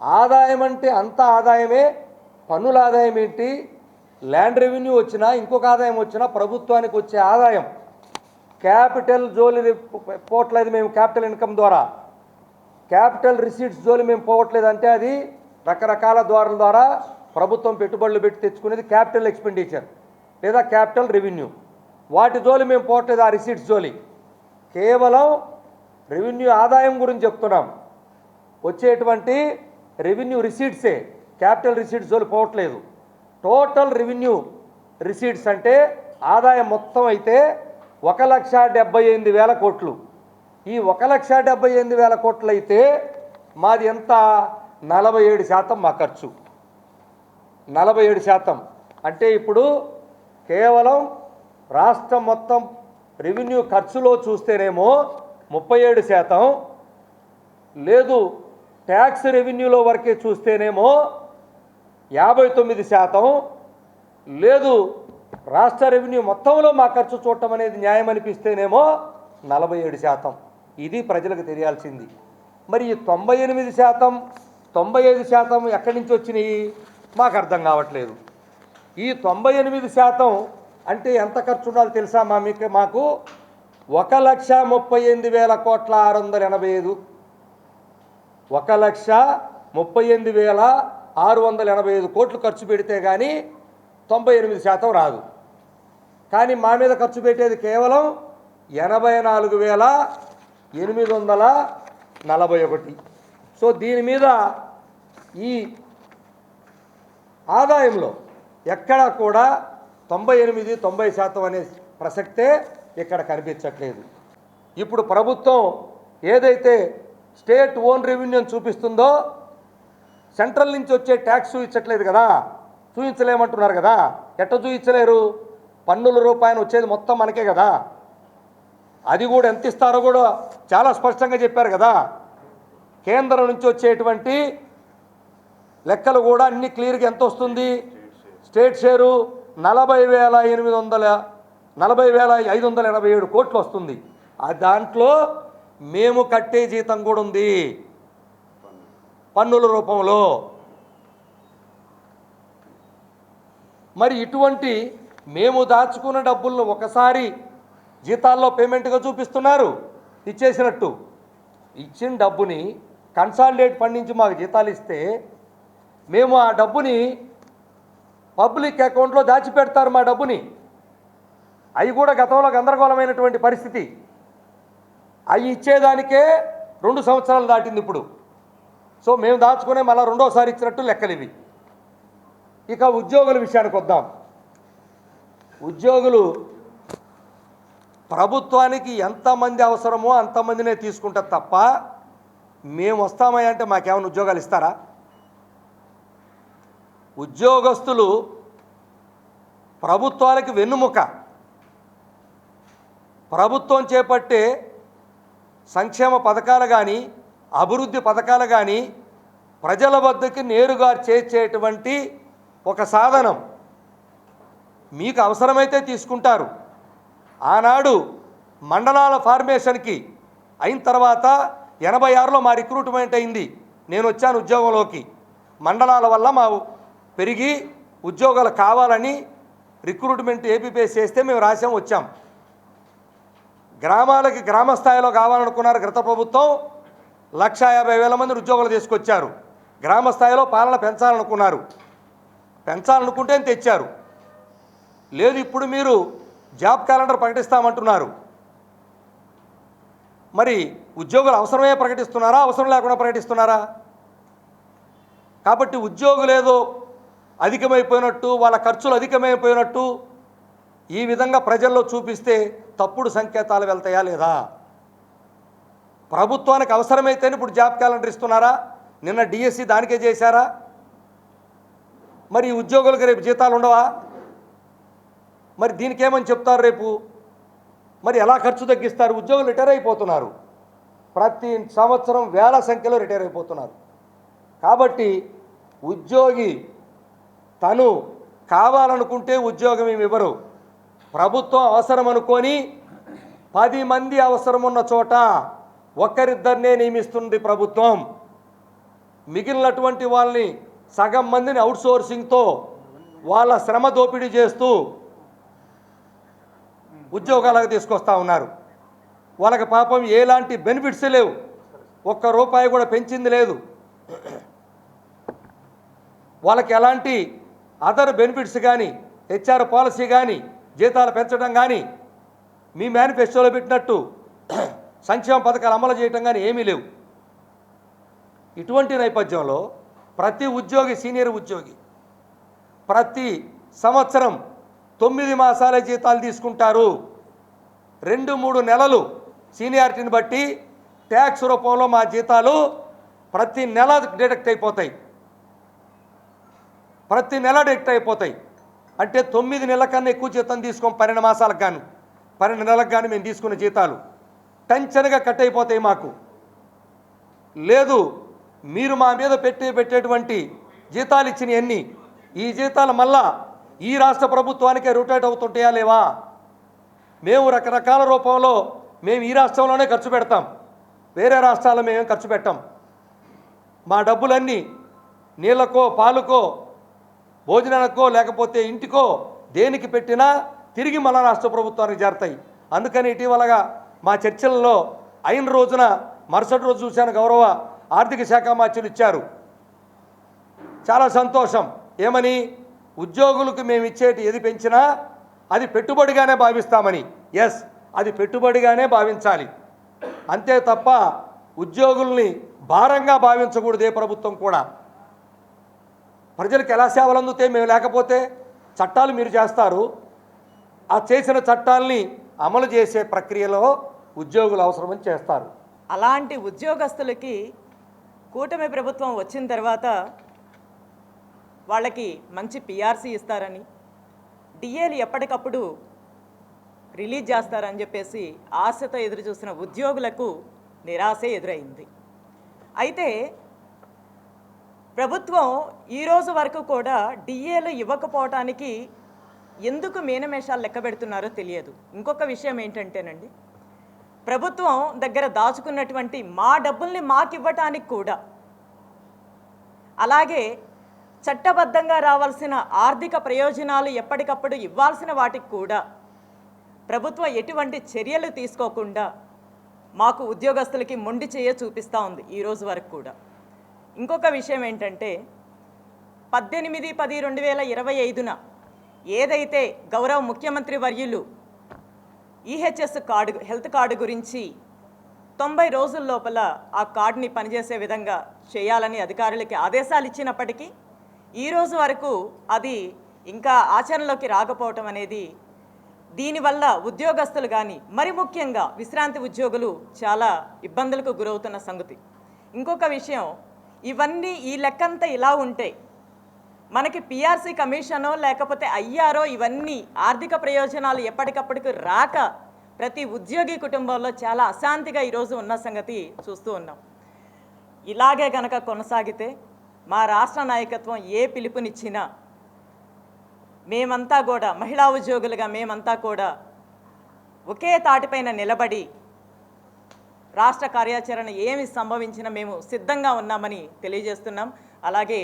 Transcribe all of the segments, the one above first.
ఆదాయం అంటే అంత ఆదాయమే. పన్నుల ఆదాయం ఏంటి? ల్యాండ్ రెవెన్యూ వచ్చినా ఇంకొక ఆదాయం వచ్చినా ప్రభుత్వానికి వచ్చే ఆదాయం క్యాపిటల్ జోలి పోవట్లేదు. మేము క్యాపిటల్ ఇన్కమ్ ద్వారా క్యాపిటల్ రిసీట్స్ జోలి మేము పోవట్లేదు. అంటే అది రకరకాల ద్వారాల ద్వారా ప్రభుత్వం పెట్టుబడులు పెట్టి తెచ్చుకునేది క్యాపిటల్ ఎక్స్పెండిచర్ లేదా క్యాపిటల్ రెవెన్యూ. వాటి జోలి మేము పోవట్లేదు. ఆ రిసీట్స్ జోలి కేవలం రెవెన్యూ ఆదాయం గురించి చెప్తున్నాం. వచ్చేటువంటి రెవెన్యూ రిసీట్సే, క్యాపిటల్ రిసీట్స్ జోలి పోవట్లేదు. టోటల్ రెవెన్యూ రిసీట్స్ అంటే ఆదాయం మొత్తం అయితే 1,78,000 కోట్లు. ఈ 1,78,000 కోట్లు అయితే మాది ఎంత? 47% మా ఖర్చు. 47% అంటే ఇప్పుడు కేవలం రాష్ట్రం మొత్తం రెవెన్యూ ఖర్చులో చూస్తేనేమో 37%, లేదు ట్యాక్స్ రెవెన్యూలో వరకే చూస్తేనేమో 59%, లేదు రాష్ట్ర రెవెన్యూ మొత్తంలో మా ఖర్చు చూడటం అనేది న్యాయం అనిపిస్తేనేమో 47%. ఇది ప్రజలకు తెలియాల్సింది. మరి ఈ 98%, 95% ఎక్కడి నుంచి వచ్చినాయి మాకు అర్థం కావట్లేదు. ఈ 98% అంటే ఎంత ఖర్చు ఉండాలో తెలుసా? మాకు 1,38,685 1,38,685 కోట్లు ఖర్చు పెడితే కానీ 98% రాదు. కానీ మా మీద ఖర్చు పెట్టేది కేవలం 84,841. సో దీని మీద ఈ ఆదాయంలో ఎక్కడా కూడా 98-90% అనే ప్రసక్తే ఇక్కడ కనిపించట్లేదు. ఇప్పుడు ప్రభుత్వం ఏదైతే స్టేట్ ఓన్ రెవెన్యూని చూపిస్తుందో సెంట్రల్ నుంచి వచ్చే ట్యాక్స్ చూపించట్లేదు కదా, చూపించలేమంటున్నారు కదా. ఎట్ట చూపించలేరు? పన్నుల రూపాయలు వచ్చేది మొత్తం మనకే కదా. అది కూడా ఎంత ఇస్తారో కూడా చాలా స్పష్టంగా చెప్పారు కదా. కేంద్రం నుంచి వచ్చేటువంటి లెక్కలు కూడా అన్ని క్లియర్గా ఎంత వస్తుంది? స్టేట్ షేరు 40,587 కోట్లు వస్తుంది. దాంట్లో మేము కట్టే జీతం కూడా ఉంది పన్నుల రూపంలో. మరి ఇటువంటి మేము దాచుకున్న డబ్బులను ఒకసారి జీతాల్లో పేమెంట్గా చూపిస్తున్నారు ఇచ్చేసినట్టు. ఇచ్చిన డబ్బుని కన్సాలిడేట్ ఫండ్ నుంచి మాకు జీతాలు ఇస్తే మేము ఆ డబ్బుని పబ్లిక్ అకౌంట్లో దాచిపెడతారు. మా డబ్బుని అవి కూడా గతంలో గందరగోళమైనటువంటి పరిస్థితి. అవి ఇచ్చేదానికే 2 సంవత్సరాలు దాటింది ఇప్పుడు. సో మేము దాచుకునే మళ్ళీ రెండోసారి ఇచ్చినట్టు లెక్కలు ఇవి. ఇక ఉద్యోగుల విషయానికి వద్దాం. ఉద్యోగులు ప్రభుత్వానికి ఎంతమంది అవసరమో అంతమందినే తీసుకుంటారు తప్ప మేము వస్తామయ్యా అంటే మాకేమైనా ఉద్యోగాలు ఇస్తారా? ఉద్యోగస్తులు ప్రభుత్వాలకు వెన్నుముక. ప్రభుత్వం చేపట్టే సంక్షేమ పథకాలు కానీ అభివృద్ధి పథకాలు కానీ ప్రజల వద్దకి నేరుగా చేర్చేటువంటి ఒక సాధనం. మీకు అవసరమైతే తీసుకుంటారు. ఆనాడు మండలాల ఫార్మేషన్కి అయిన తర్వాత 86లో మా రిక్రూట్మెంట్ అయింది. నేను వచ్చాను ఉద్యోగంలోకి. మండలాల వల్ల మా పెరిగి ఉద్యోగాలు కావాలని రిక్రూట్మెంట్ ఏపీపీఎస్ చేస్తే మేము రాసాం, వచ్చాం. గ్రామాలకి గ్రామ స్థాయిలో కావాలనుకున్నారు గత ప్రభుత్వం. 1,50,000 మంది ఉద్యోగాలు తీసుకొచ్చారు. గ్రామ స్థాయిలో పాలన పెంచాలనుకున్నారు. పెంచాలనుకుంటే తెచ్చారు. లేదు ఇప్పుడు మీరు జాబ్ క్యాలెండర్ ప్రకటిస్తామంటున్నారు. మరి ఉద్యోగులు అవసరమే ప్రకటిస్తున్నారా, అవసరం లేకుండా ప్రకటిస్తున్నారా? కాబట్టి ఉద్యోగులేదో అధికమైపోయినట్టు, వాళ్ళ ఖర్చులు అధికమైపోయినట్టు ఈ విధంగా ప్రజల్లో చూపిస్తే తప్పుడు సంకేతాలు వెళ్తాయా లేదా? ప్రభుత్వానికి అవసరమైతేనే ఇప్పుడు జాబ్ క్యాలెండర్ ఇస్తున్నారా? నిన్న డిఎస్సి దానికే చేశారా? మరి ఉద్యోగులకు రేపు జీతాలు ఉండవా? మరి దీనికి ఏమని చెప్తారు రేపు? మరి ఎలా ఖర్చు తగ్గిస్తారు? ఉద్యోగులు రిటైర్ అయిపోతున్నారు. ప్రతి సంవత్సరం వేల సంఖ్యలో రిటైర్ అయిపోతున్నారు. కాబట్టి ఉద్యోగి తను కావాలనుకుంటే ఉద్యోగం ఏమి ఇవ్వరు. ప్రభుత్వం అవసరం అనుకొని 10 మంది అవసరం ఉన్న చోట ఒక్కరిద్దరినే నియమిస్తుంది ప్రభుత్వం. మిగిలినటువంటి వాళ్ళని సగం మందిని అవుట్సోర్సింగ్తో వాళ్ళ శ్రమ దోపిడీ చేస్తూ ఉద్యోగాలకు తీసుకొస్తా ఉన్నారు. వాళ్ళకి పాపం ఎలాంటి బెనిఫిట్స్ లేవు, ఒక్క రూపాయి కూడా పెంచింది లేదు. వాళ్ళకి ఎలాంటి అదర్ బెనిఫిట్స్ కానీ, హెచ్ఆర్ పాలసీ కానీ, జీతాలు పెంచడం కానీ, మీ మేనిఫెస్టోలో పెట్టినట్టు సంక్షేమ పథకాలు అమలు చేయటం కానీ ఏమీ లేవు. ఇటువంటి నేపథ్యంలో ప్రతి ఉద్యోగి, సీనియర్ ఉద్యోగి ప్రతి సంవత్సరం 9 మాసాల జీతాలు తీసుకుంటారు. 2-3 నెలలు సీనియారిటీని బట్టి ట్యాక్స్ రూపంలో మా జీతాలు ప్రతి నెల డిడక్ట్ అయిపోతాయి. ప్రతి నెల డిడక్ట్ అయిపోతాయి. అంటే 9 నెలల కన్నా ఎక్కువ జీతం తీసుకోం. 12 మాసాలకు కానీ 12 నెలలకు కానీ మేము తీసుకున్న జీతాలు టెన్షన్గా కట్ అయిపోతాయి మాకు. లేదు, మీరు మా మీద పెట్టేటువంటి జీతాలు ఇచ్చినవన్నీ, ఈ జీతాలు మళ్ళా ఈ రాష్ట్ర ప్రభుత్వానికే రొటేట్ అవుతుంటాయా లేవా? మేము రకరకాల రూపంలో మేము ఈ రాష్ట్రంలోనే ఖర్చు పెడతాం, వేరే రాష్ట్రాల్లో మేమేం ఖర్చు పెట్టాం. మా డబ్బులన్నీ నీళ్ళకో, పాలుకో, భోజనానికో, లేకపోతే ఇంటికో దేనికి పెట్టినా తిరిగి మన రాష్ట్ర ప్రభుత్వానికి చేరతాయి. అందుకని ఇటీవలగా మా చర్చల్లో అయిన రోజున మరుసటి రోజు చూశాను, గౌరవ ఆర్థిక శాఖ మంత్రులు ఇచ్చారు. చాలా సంతోషం. ఏమని? ఉద్యోగులకు మేము ఇచ్చేటి ఏది పెంచినా అది పెట్టుబడిగానే భావిస్తామని. ఎస్, అది పెట్టుబడిగానే భావించాలి, అంతే తప్ప ఉద్యోగుల్ని భారంగా భావించకూడదు ఏ ప్రభుత్వం కూడా. ప్రజలకు ఎలా సేవలు అందుతాయి? మేము లేకపోతే చట్టాలు మీరు చేస్తారు, ఆ చేసిన చట్టాలని అమలు చేసే ప్రక్రియలో ఉద్యోగులు అవసరమని చేస్తారు. అలాంటి ఉద్యోగస్తులకి కూటమి ప్రభుత్వం వచ్చిన తర్వాత వాళ్ళకి మంచి పిఆర్సీ ఇస్తారని, డిఏలు ఎప్పటికప్పుడు రిలీజ్ చేస్తారని చెప్పేసి ఆశతో ఎదురు చూసిన ఉద్యోగులకు నిరాశే ఎదురైంది. అయితే ప్రభుత్వం ఈరోజు వరకు కూడా డిఏలు ఇవ్వకపోవటానికి ఎందుకు మీనమేషాలు లెక్క పెడుతున్నారో తెలియదు. ఇంకొక విషయం ఏంటంటేనండి, ప్రభుత్వం దగ్గర దాచుకున్నటువంటి మా డబ్బుల్ని మాకు ఇవ్వటానికి కూడా, అలాగే చట్టబద్ధంగా రావాల్సిన ఆర్థిక ప్రయోజనాలు ఎప్పటికప్పుడు ఇవ్వాల్సిన వాటికి కూడా ప్రభుత్వం ఎటువంటి చర్యలు తీసుకోకుండా మాకు ఉద్యోగస్తులకి మొండి చేయ చూపిస్తూ ఉంది ఈరోజు వరకు కూడా. ఇంకొక విషయం ఏంటంటే 18/10/2025న ఏదైతే గౌరవ ముఖ్యమంత్రి వర్యులు ఈహెచ్ఎస్ కార్డు, హెల్త్ కార్డు గురించి 90 రోజుల లోపల ఆ కార్డుని పనిచేసే విధంగా చేయాలని అధికారులకి ఆదేశాలు ఇచ్చినప్పటికీ ఈరోజు వరకు అది ఇంకా ఆచరణలోకి రాకపోవటం అనేది, దీనివల్ల ఉద్యోగస్తులు కానీ మరి ముఖ్యంగా విశ్రాంతి ఉద్యోగులు చాలా ఇబ్బందులకు గురవుతున్న సంగతి. ఇంకొక విషయం, ఇవన్నీ ఈ లెక్కంతా ఇలా ఉంటే మనకి పిఆర్సీ కమిషనో లేకపోతే ఐఆర్ఓ ఇవన్నీ ఆర్థిక ప్రయోజనాలు ఎప్పటికప్పటికి రాక ప్రతి ఉద్యోగి కుటుంబంలో చాలా అశాంతిగా ఈరోజు ఉన్న సంగతి చూస్తూ ఉన్నాం. ఇలాగే కనుక కొనసాగితే మా రాష్ట్ర నాయకత్వం ఏ పిలుపునిచ్చినా మేమంతా కూడా, మహిళా ఉద్యోగులుగా మేమంతా కూడా ఒకే తాటిపైన నిలబడి రాష్ట్ర కార్యాచరణ ఏమి సంభవించినా మేము సిద్ధంగా ఉన్నామని తెలియజేస్తున్నాం. అలాగే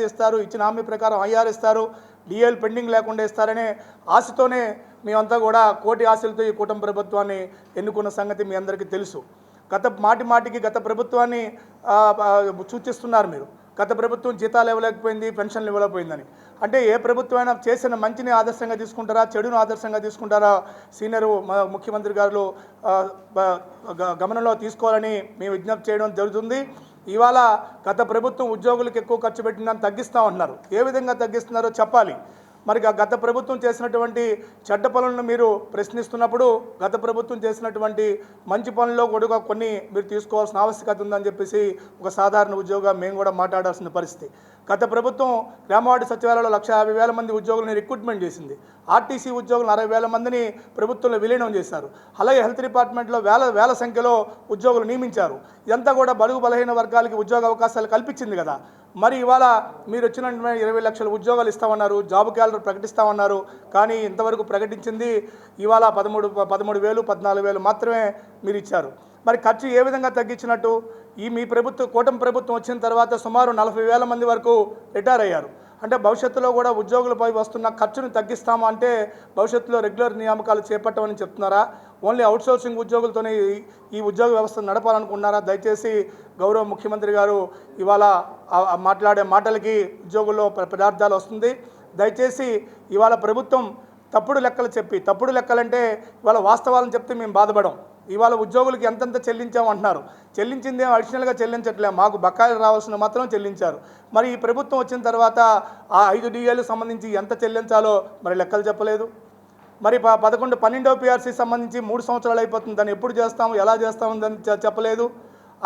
ఇస్తారు, ఇచ్చిన హామీ ప్రకారం ఐఆర్ ఇస్తారు, డిఎల్ పెండింగ్ లేకుండా ఇస్తారనే ఆశతోనే మేమంతా కూడా కోటి ఆశలతో ఈ కూటమి ప్రభుత్వాన్ని ఎన్నుకున్న సంగతి మీ అందరికీ తెలుసు. మాటికి గత ప్రభుత్వాన్ని సూచిస్తున్నారు మీరు. గత ప్రభుత్వం జీతాలు ఇవ్వలేకపోయింది, పెన్షన్లు ఇవ్వలేకపోయిందని. అంటే ఏ ప్రభుత్వం అయినా చేసిన మంచిని ఆదర్శంగా తీసుకుంటారా, చెడును ఆదర్శంగా తీసుకుంటారా? సీనియర్ ముఖ్యమంత్రి గారు గమనంలో తీసుకోవాలని మేము విజ్ఞప్తి చేయడం జరుగుతుంది. ఇవాళ గత ప్రభుత్వం ఉద్యోగులకు ఎక్కువ ఖర్చు పెట్టిందని తగ్గిస్తామంటున్నారు. ఏ విధంగా తగ్గిస్తున్నారో చెప్పాలి. మరి గత ప్రభుత్వం చేసినటువంటి చెడ్డ పనులను మీరు ప్రశ్నిస్తున్నప్పుడు గత ప్రభుత్వం చేసినటువంటి మంచి పనుల్లో కూడా కొన్ని మీరు తీసుకోవాల్సిన ఆవశ్యకత ఉందని చెప్పేసి ఒక సాధారణ ఉద్యోగిగా మేము కూడా మాట్లాడాల్సిన పరిస్థితి. గత ప్రభుత్వం గ్రామవార్డు సచివాలయంలో 150,000 మంది ఉద్యోగులను రిక్రూట్మెంట్ చేసింది. ఆర్టీసీ ఉద్యోగులు 60,000 మందిని ప్రభుత్వంలో విలీనం చేశారు. అలాగే హెల్త్ డిపార్ట్మెంట్లో వేల సంఖ్యలో ఉద్యోగులు నియమించారు. ఇదంతా కూడా బడుగు బలహీన వర్గాలకి ఉద్యోగ అవకాశాలు కల్పించింది కదా. మరి ఇవాళ మీరు వచ్చిన 20 లక్షల ఉద్యోగాలు ఇస్తామన్నారు, జాబ్ క్యాలెండర్ ప్రకటిస్తామన్నారు. కానీ ఇంతవరకు ప్రకటించింది ఇవాళ 13,000 14,000 మాత్రమే మీరు ఇచ్చారు. మరి ఖర్చు ఏ విధంగా తగ్గించినట్టు? మీ ప్రభుత్వం, కూటమి ప్రభుత్వం వచ్చిన తర్వాత సుమారు 40,000 మంది వరకు రిటైర్ అయ్యారు. అంటే భవిష్యత్తులో కూడా ఉద్యోగులపై వస్తున్న ఖర్చును తగ్గిస్తాము అంటే భవిష్యత్తులో రెగ్యులర్ నియామకాలు చేపట్టమని చెప్తున్నారా? ఓన్లీ అవుట్సోర్సింగ్ ఉద్యోగులతోనే ఈ ఉద్యోగ వ్యవస్థను నడపాలనుకున్నారా? దయచేసి గౌరవ ముఖ్యమంత్రి గారు ఇవాళ మాట్లాడే మాటలకి ఉద్యోగుల్లో పదార్థాలు వస్తుంది. దయచేసి ఇవాళ ప్రభుత్వం తప్పుడు లెక్కలు చెప్పి, తప్పుడు లెక్కలంటే ఇవాళ వాస్తవాలను చెప్తే మేము బాధపడం. ఇవాళ ఉద్యోగులకి ఎంతెంత చెల్లించామంటున్నారు. చెల్లించిందే అడిషనల్గా చెల్లించట్లే, మాకు బకాయిలు రావాల్సిన మాత్రం చెల్లించారు. మరి ఈ ప్రభుత్వం వచ్చిన తర్వాత ఆ 5 DAలకు సంబంధించి ఎంత చెల్లించాలో మరి లెక్కలు చెప్పలేదు. మరి 12వ PRC సంబంధించి 3 సంవత్సరాలు అయిపోతుంది, దాన్ని ఎప్పుడు చేస్తాము, ఎలా చేస్తాము చెప్పలేదు.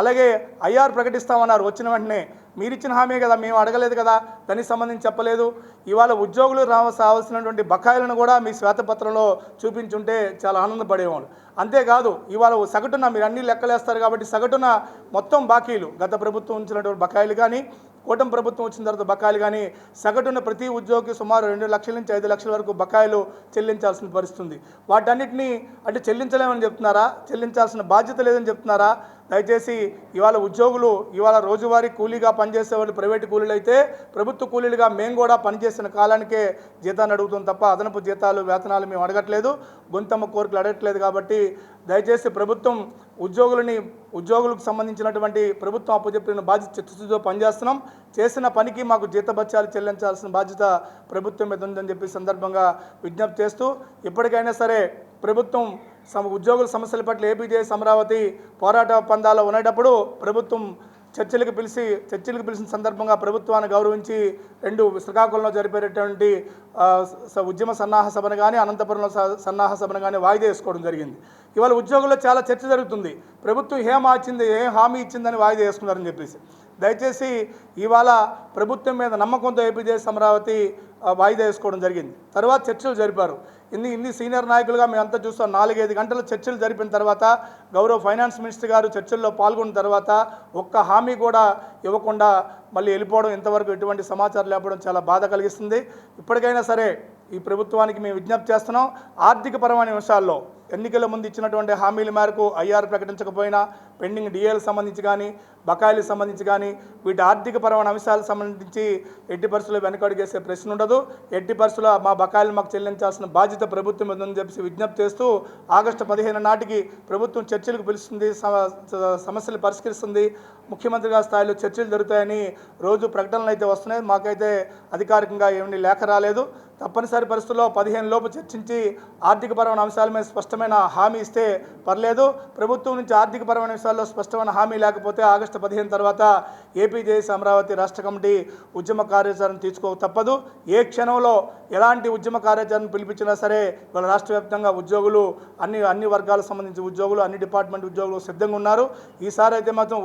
అలాగే IR ప్రకటిస్తామన్నారు, వచ్చిన వెంటనే మీరిచ్చిన హామీ కదా, మేము అడగలేదు కదా, దానికి సంబంధించి చెప్పలేదు. ఇవాళ ఉద్యోగులు రావాల్సినటువంటి బకాయిలను కూడా మీ శ్వేతపత్రంలో చూపించుంటే చాలా ఆనందపడేవాళ్ళు. అంతేకాదు ఇవాళ సగటున మీరు అన్ని లెక్కలేస్తారు కాబట్టి సగటున మొత్తం బాకీలు, గత ప్రభుత్వం ఉంచినటువంటి బకాయిలు కానీ, కూటమి ప్రభుత్వం వచ్చిన తర్వాత బకాయిలు కానీ, సగటున ప్రతి ఉద్యోగికి సుమారు 2 లక్షల నుంచి 5 లక్షల వరకు బకాయిలు చెల్లించాల్సిన పరిస్థితుంది. వాటన్నిటినీ అంటే చెల్లించలేమని చెప్తున్నారా? చెల్లించాల్సిన బాధ్యత లేదని చెప్తున్నారా? దయచేసి ఇవాళ ఉద్యోగులు ఇవాళ రోజువారీ కూలీగా పనిచేసే వాళ్ళు ప్రైవేటు కూలీలు అయితే, ప్రభుత్వ కూలీలుగా మేము కూడా పనిచేసిన కాలానికే జీతాన్ని అడుగుతాం తప్ప అదనపు జీతాలు, వేతనాలు మేము అడగట్లేదు, గొంతమ్మ కోరికలు అడగట్లేదు. కాబట్టి దయచేసి ప్రభుత్వం ఉద్యోగులకు సంబంధించినటువంటి ప్రభుత్వం అప్పచెప్పిన బాధ్యత చిత్తశుద్ధితో పనిచేస్తున్నాం. చేసిన పనికి మాకు జీతభత్యాలు చెల్లించాల్సిన బాధ్యత ప్రభుత్వం మీద ఉందని చెప్పి సందర్భంగా విజ్ఞప్తి చేస్తూ, ఇప్పటికైనా సరే ప్రభుత్వం ఉద్యోగుల సమస్యల పట్ల ఏపీజేఎస్ అమరావతి పోరాట పందాలో ఉండేటప్పుడు ప్రభుత్వం చర్చలకు పిలిచిన సందర్భంగా ప్రభుత్వాన్ని గౌరవించి శ్రీకాకుళంలో జరిపేటటువంటి ఉద్యమ సన్నాహ సభను కానీ, అనంతపురంలో సన్నాహ సభను కానీ వాయిదా వేసుకోవడం జరిగింది. ఇవాళ ఉద్యోగుల్లో చాలా చర్చ జరుగుతుంది, ప్రభుత్వం ఏం హామీ ఇచ్చిందని వాయిదా వేసుకున్నారని చెప్పేసి. దయచేసి ఇవాళ ప్రభుత్వం మీద నమ్మకంతో ఏపీజేఎస్ అమరావతి వాయిదా వేసుకోవడం జరిగింది. తర్వాత చర్చలు జరిపారు. ఇన్ని సీనియర్ నాయకులుగా మేమంతా చూస్తాం. 4-5 గంటల చర్చలు జరిపిన తర్వాత గౌరవ ఫైనాన్స్ మినిస్టర్ గారు చర్చల్లో పాల్గొన్న తర్వాత ఒక్క హామీ కూడా ఇవ్వకుండా మళ్ళీ వెళ్ళిపోవడం, ఇంతవరకు ఎటువంటి సమాచారం లేకపోవడం చాలా బాధ కలిగిస్తుంది. ఇప్పటికైనా సరే ఈ ప్రభుత్వానికి మేము విజ్ఞప్తి చేస్తున్నాం, ఆర్థికపరమైన విషయాల్లో ఎన్నికల ముందు ఇచ్చినటువంటి హామీల మేరకు IR ప్రకటించకపోయినా పెండింగ్ DAలకు సంబంధించి కానీ, బకాయిలకు సంబంధించి కానీ, వీటి ఆర్థికపరమైన అంశాలకు సంబంధించి ఎట్టి పరిస్థితుల్లో వెనకడుగేసే ప్రశ్న ఉండదు. ఎట్టి పరిస్థితుల్లో మా బకాయిలు మాకు చెల్లించాల్సిన బాధ్యత ప్రభుత్వం ఉందని చెప్పి విజ్ఞప్తి చేస్తూ, ఆగస్టు 15 నాటికి ప్రభుత్వం చర్చలకు పిలుస్తుంది, సమస్యలు పరిష్కరిస్తుంది, ముఖ్యమంత్రి గారి స్థాయిలో చర్చలు జరుగుతాయని రోజు ప్రకటనలు అయితే వస్తున్నాయి. మాకైతే అధికారికంగా ఏమీ లేఖ రాలేదు. తప్పనిసరి పరిస్థితుల్లో 15 లోపు చర్చించి ఆర్థికపరమైన అంశాల మీద స్పష్టమైన హామీ ఇస్తే పర్లేదు. ప్రభుత్వం నుంచి ఆర్థికపరమైన విషయాల్లో స్పష్టమైన హామీ లేకపోతే ఆగస్టు 15 తర్వాత ఏపీజేఎస్ అమరావతి రాష్ట్ర కమిటీ ఉద్యమ కార్యాచరణ తీసుకోక తప్పదు. ఏ క్షణంలో ఎలాంటి ఉద్యమ కార్యాచరణ పిలిపించినా సరే వాళ్ళ రాష్ట్ర వ్యాప్తంగా ఉద్యోగులు, అన్ని వర్గాలకు సంబంధించి ఉద్యోగులు, అన్ని డిపార్ట్మెంట్ ఉద్యోగులు సిద్ధంగా ఉన్నారు. ఈసారి అయితే మాత్రం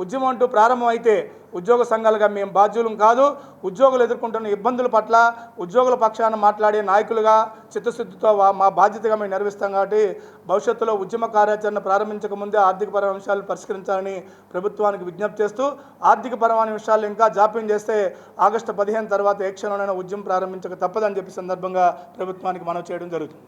ఉద్యమం అంటూ ప్రారంభం అయితే ఉద్యోగ సంఘాలుగా మేము బాధ్యులం కాదు. ఉద్యోగులు ఎదుర్కొంటున్న ఇబ్బందుల పట్ల ఉద్యోగుల పక్షాన మాట్లాడే నాయకులుగా చిత్తశుద్ధితో మా బాధ్యతగా మేము నిర్వహిస్తాం. కాబట్టి భవిష్యత్తులో ఉద్యమ కార్యాచరణ ప్రారంభించక ముందే ఆర్థికపరమైన విషయాలు పరిష్కరించాలని ప్రభుత్వానికి విజ్ఞప్తి చేస్తూ, ఆర్థికపరమైన విషయాలు ఇంకా జాప్యం చేస్తే ఆగస్టు 15 తర్వాత ఏ క్షణంలోనైనా ఉద్యమం ప్రారంభించక తప్పదని చెప్పి సందర్భంగా ప్రభుత్వానికి మనవి చేయడం జరుగుతుంది.